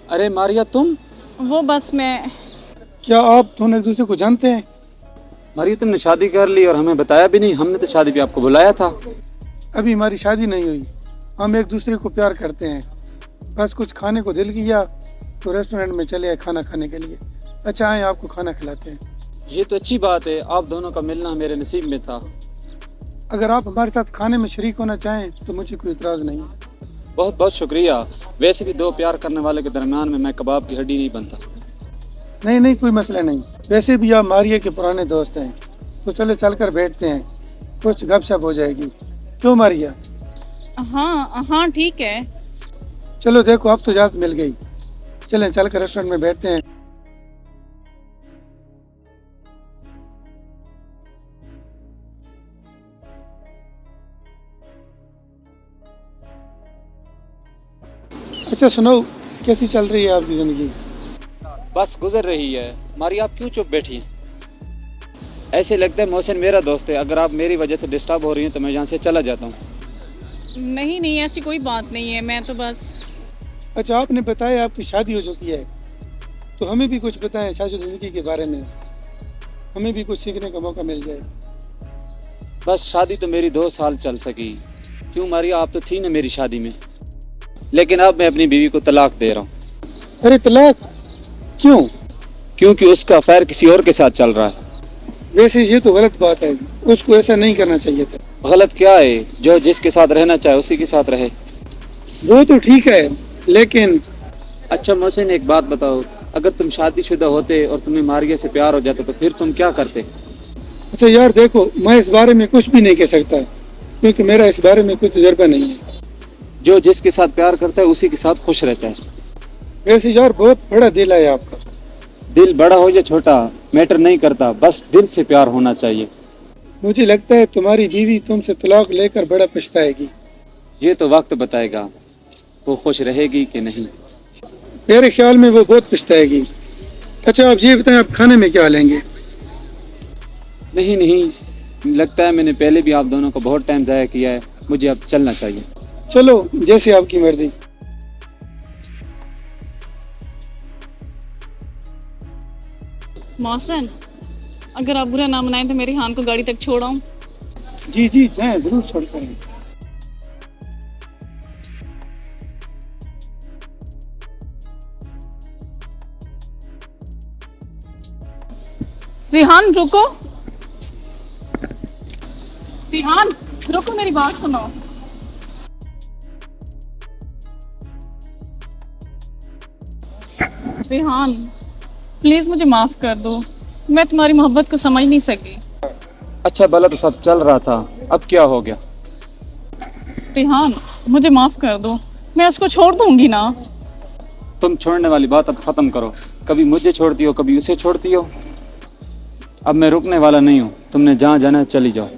अरे मारिया तुम? वो बस मैं। क्या आप दोनों एक दूसरे को जानते हैं? मारिया तुमने शादी कर ली और हमें बताया भी नहीं। हमने तो शादी पे आपको बुलाया था। अभी हमारी शादी नहीं हुई, हम एक दूसरे को प्यार करते हैं। बस कुछ खाने को दिल किया तो रेस्टोरेंट में चले आए खाना खाने के लिए। अच्छा आए आपको खाना खिलाते हैं। ये तो अच्छी बात है, आप दोनों का मिलना मेरे नसीब में था। अगर आप हमारे साथ खाने में शरीक होना चाहें तो मुझे कोई इतराज़ नहीं है। बहुत बहुत शुक्रिया। वैसे भी दो प्यार करने वाले के दरमियान में मैं कबाब की हड्डी नहीं बनता। नहीं नहीं, कोई मसला नहीं। वैसे भी आप मारिया के पुराने दोस्त हैं, तो चले चल कर बैठते हैं, कुछ गपशप हो जाएगी। क्यों मारिया? हाँ हाँ ठीक है। चलो देखो अब तो इजाज़त मिल गई, चलें चल कर रेस्टोरेंट में बैठते हैं। अच्छा सुनो, कैसी चल रही है आपकी ज़िंदगी? बस गुजर रही है। मारिया आप क्यों चुप बैठी हैं? ऐसे लगता है मोहसिन मेरा दोस्त है। अगर आप मेरी वजह से डिस्टर्ब हो रही हैं तो मैं यहाँ से चला जाता हूँ। नहीं नहीं, ऐसी कोई बात नहीं है, मैं तो बस। अच्छा आपने बताया आपकी शादी हो चुकी है, तो हमें भी कुछ बताएं शादी ज़िंदगी के बारे में, हमें भी कुछ सीखने का मौका मिल जाए। बस शादी तो मेरी 2 साल चल सकी। क्यों मारिया, आप तो थी ना मेरी शादी में। लेकिन अब मैं अपनी बीवी को तलाक दे रहा हूँ। अरे तलाक क्यों? क्योंकि उसका अफेयर किसी और के साथ चल रहा है। वैसे ये तो गलत बात है, उसको ऐसा नहीं करना चाहिए था। गलत क्या है? जो जिसके साथ रहना चाहे उसी के साथ रहे। वो तो ठीक है लेकिन। अच्छा मोहसिन एक बात बताओ, अगर तुम शादीशुदा होते और तुम्हें मारिया से प्यार हो जाता तो फिर तुम क्या करते? अच्छा यार देखो, मैं इस बारे में कुछ भी नहीं कह सकता क्योंकि मेरा इस बारे में कोई तजर्बा नहीं है। जो जिसके साथ प्यार करता है उसी के साथ खुश रहता है। वैसे यार बहुत बड़ा दिल है आपका। दिल बड़ा हो या छोटा मैटर नहीं करता, बस दिल से प्यार होना चाहिए। मुझे लगता है तुम्हारी बीवी तुमसे तलाक लेकर बड़ा पछताएगी। ये तो वक्त बताएगा वो खुश रहेगी कि नहीं। मेरे ख्याल में वो बहुत पछताएगी। अच्छा आप ये बताएं, आप खाने में क्या लेंगे? नहीं नहीं, लगता है मैंने पहले भी आप दोनों को बहुत टाइम ज़ाया किया है, मुझे अब चलना चाहिए। चलो जैसे आपकी मर्जी। मौसन, अगर आप बुरा ना मनाएं तो मेरी हान को गाड़ी तक छोड़ाऊं। जी जी जाएं, जरूर छोड़ करें। रिहान रुको, रिहान रुको, मेरी बात सुनो। रिहान प्लीज मुझे माफ कर दो, मैं तुम्हारी मोहब्बत को समझ नहीं सकी। अच्छा भला तो सब चल रहा था, अब क्या हो गया? रिहान मुझे माफ कर दो, मैं उसको छोड़ दूंगी ना। तुम छोड़ने वाली बात अब ख़त्म करो। कभी मुझे छोड़ती हो कभी उसे छोड़ती हो। अब मैं रुकने वाला नहीं हूँ। तुमने जहाँ जाना है चली जाओ।